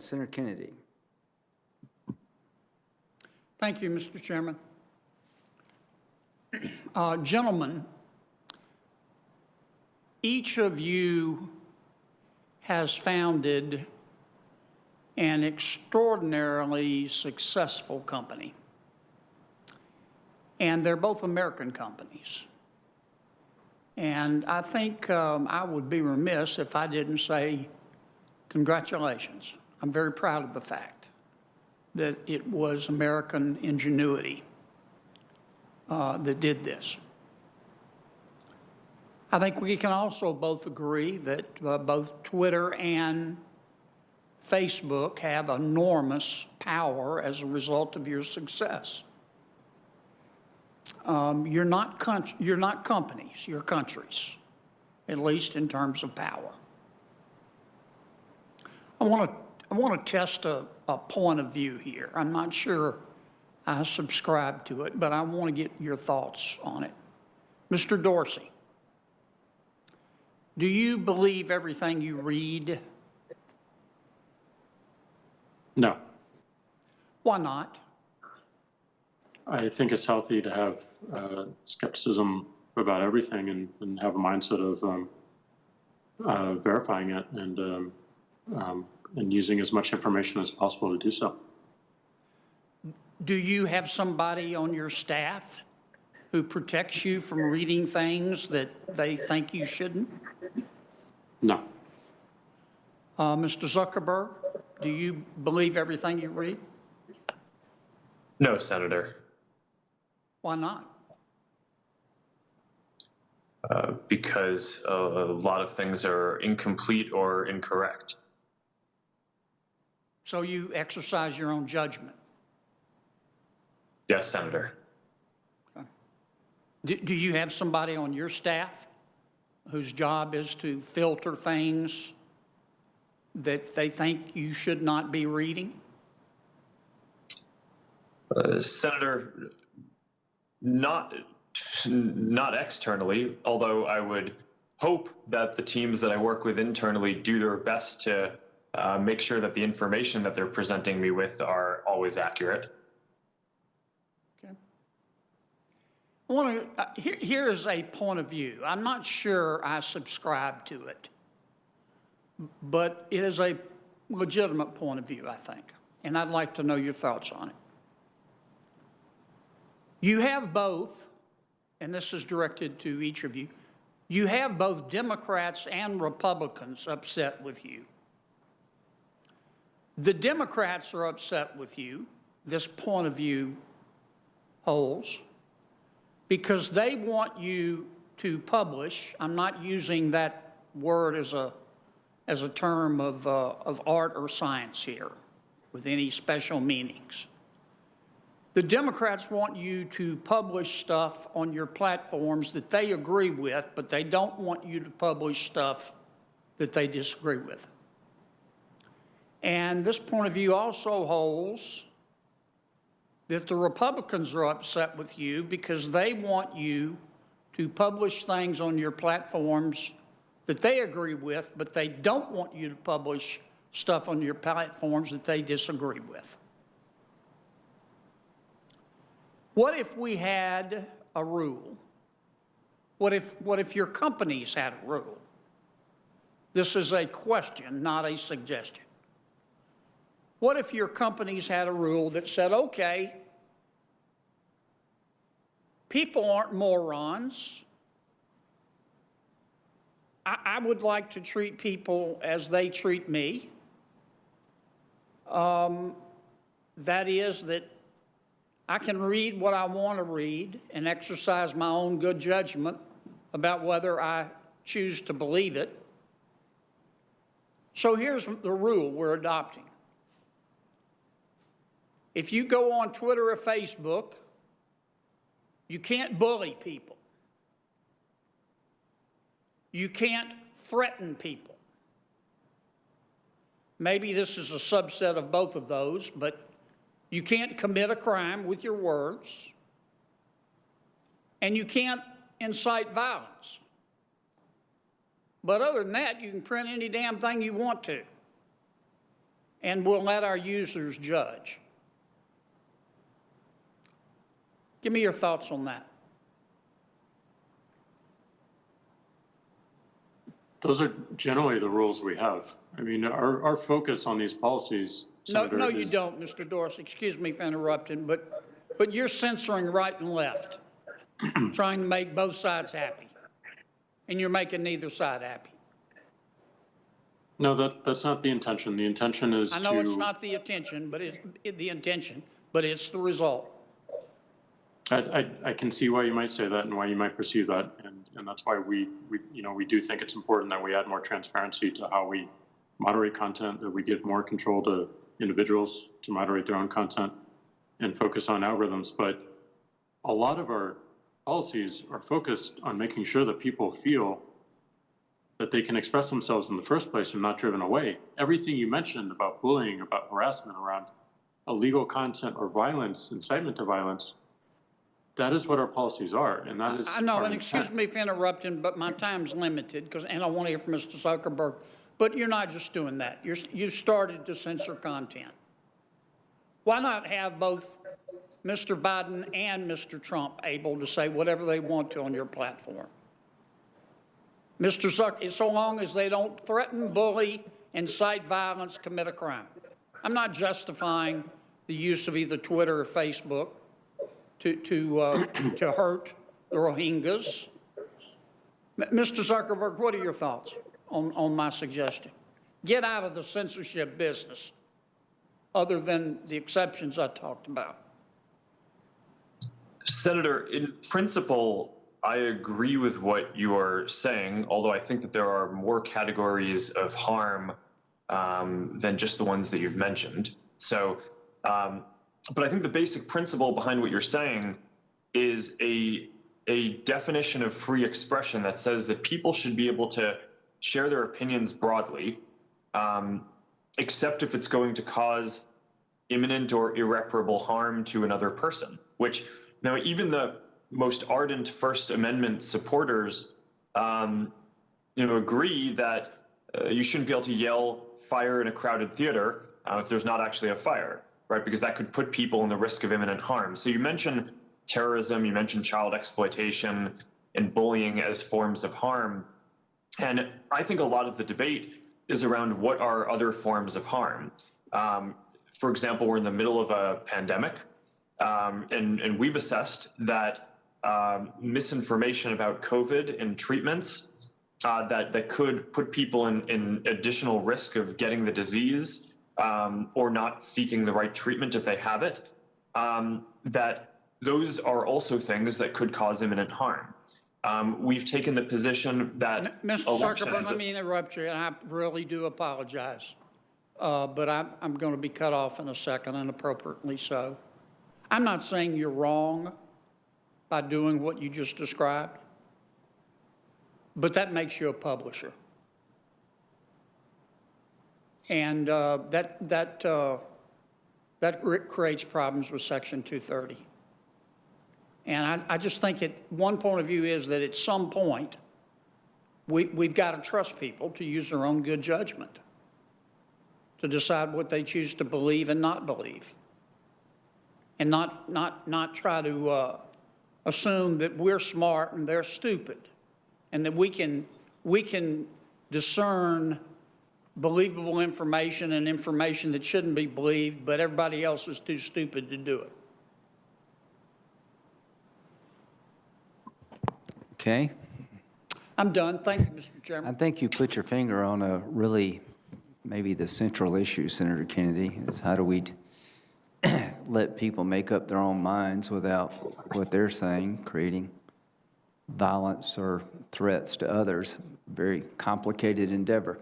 second. Senator Kennedy. Thank you, Mr. Chairman. Gentlemen, each of you has founded an extraordinarily successful company, and they're both American companies. And I think I would be remiss if I didn't say congratulations. I'm very proud of the fact that it was American ingenuity that did this. I think we can also both agree that both Twitter and Facebook have enormous power as a result of your success. You're not companies, you're countries, at least in terms of power. I want to test a point of view here. I'm not sure I subscribe to it, but I want to get your thoughts on it. Mr. Dorsey, do you believe everything you read? No. Why not? I think it's healthy to have skepticism about everything and have a mindset of verifying it and using as much information as possible to do so. Do you have somebody on your staff who protects you from reading things that they think you shouldn't? No. Mr. Zuckerberg, do you believe everything you read? No, Senator. Why not? Because a lot of things are incomplete or incorrect. So you exercise your own judgment? Yes, Senator. Okay. Do you have somebody on your staff whose job is to filter things that they think you should not be reading? Senator, not externally, although I would hope that the teams that I work with internally do their best to make sure that the information that they're presenting me with are always accurate. Okay. I want to, here is a point of view. I'm not sure I subscribe to it, but it is a legitimate point of view, I think, and I'd like to know your thoughts on it. You have both, and this is directed to each of you, you have both Democrats and Republicans upset with you. The Democrats are upset with you, this point of view holds, because they want you to publish, I'm not using that word as a term of art or science here with any special meanings. The Democrats want you to publish stuff on your platforms that they agree with, but they don't want you to publish stuff that they disagree with. And this point of view also holds that the Republicans are upset with you because they want you to publish things on your platforms that they agree with, but they don't want you to publish stuff on your platforms that they disagree with. What if we had a rule? What if your companies had a rule? This is a question, not a suggestion. What if your companies had a rule that said, okay, people aren't morons. I would like to treat people as they treat me. That is that I can read what I want to read and exercise my own good judgment about whether I choose to believe it. So here's the rule we're adopting. If you go on Twitter or Facebook, you can't bully people. You can't threaten people. Maybe this is a subset of both of those, but you can't commit a crime with your words, and you can't incite violence. But other than that, you can print any damn thing you want to. and we'll let our users judge. Give me your thoughts on that. Those are generally the rules we have. I mean, our focus on these policies, No, Senator, no, you is- don't, Mr. Dorsey. Excuse me for interrupting, but you're censoring right and left, trying to make both sides happy, and you're making neither side happy. No, that's not the intention. The intention is I to. know it's not the intention, but the intention, but it's the result. I can see why you might say that and why you might perceive that, and that's why we do think it's important that we add more transparency to how we moderate content, that we give more control to individuals to moderate their own content and focus on algorithms. But a lot of our policies are focused on making sure that people feel that they can express themselves in the first place and not driven away. Everything you mentioned about bullying, about harassment around illegal content or violence, incitement to violence, that is what our policies are, and that is I know, our and excuse intent. me for interrupting, but my time's limited, and I want to hear from Mr. Zuckerberg. But you're not just doing that. You've started to censor content. Why not have both Mr. Biden and Mr. Trump able to say whatever they want to on your platform? Mr. Zucker, so long as they don't threaten, bully, incite violence, commit a crime. I'm not justifying the use of either Twitter or Facebook to hurt the Rohingyas. Mr. Zuckerberg, what are your thoughts on my suggestion? Get out of the censorship business, other than the exceptions I talked about. Senator, in principle, I agree with what you are saying, although I think that there are more categories of harm than just the ones that you've mentioned. So, but I think the basic principle behind what you're saying is a definition of free expression that says that people should be able to share their opinions broadly, except if it's going to cause imminent or irreparable harm to another person, which now even the most ardent First Amendment supporters, agree that you shouldn't be able to yell fire in a crowded theater if there's not actually a fire, right? Because that could put people in the risk of imminent harm. So you mentioned terrorism, you mentioned child exploitation and bullying as forms of harm. And I think a lot of the debate is around what are other forms of harm. For example, we're in the middle of a pandemic, and we've assessed that misinformation about COVID and treatments that could put people in additional risk of getting the disease or not seeking the right treatment if they have it, that those are also things that could cause imminent harm. We've taken the position that Mr. Zuckerberg, let me interrupt you, and I really do apologize. But I'm going to be cut off in a second, and appropriately so. I'm not saying you're wrong by doing what you just described, but that makes you a publisher. And that creates problems with Section 230. And I just think one point of view is that at some point, we've got to trust people to use their own good judgment to decide what they choose to believe and not believe, and not try to assume that we're smart and they're stupid, and that we can discern believable information and information that shouldn't be believed, but everybody else is too stupid to do it. Okay. I'm done. Thank you, Mr. I Chairman. think you put your finger on a really, maybe the central issue, Senator Kennedy, is how do we let people make up their own minds without what they're saying, creating violence or threats to others. Very complicated endeavor.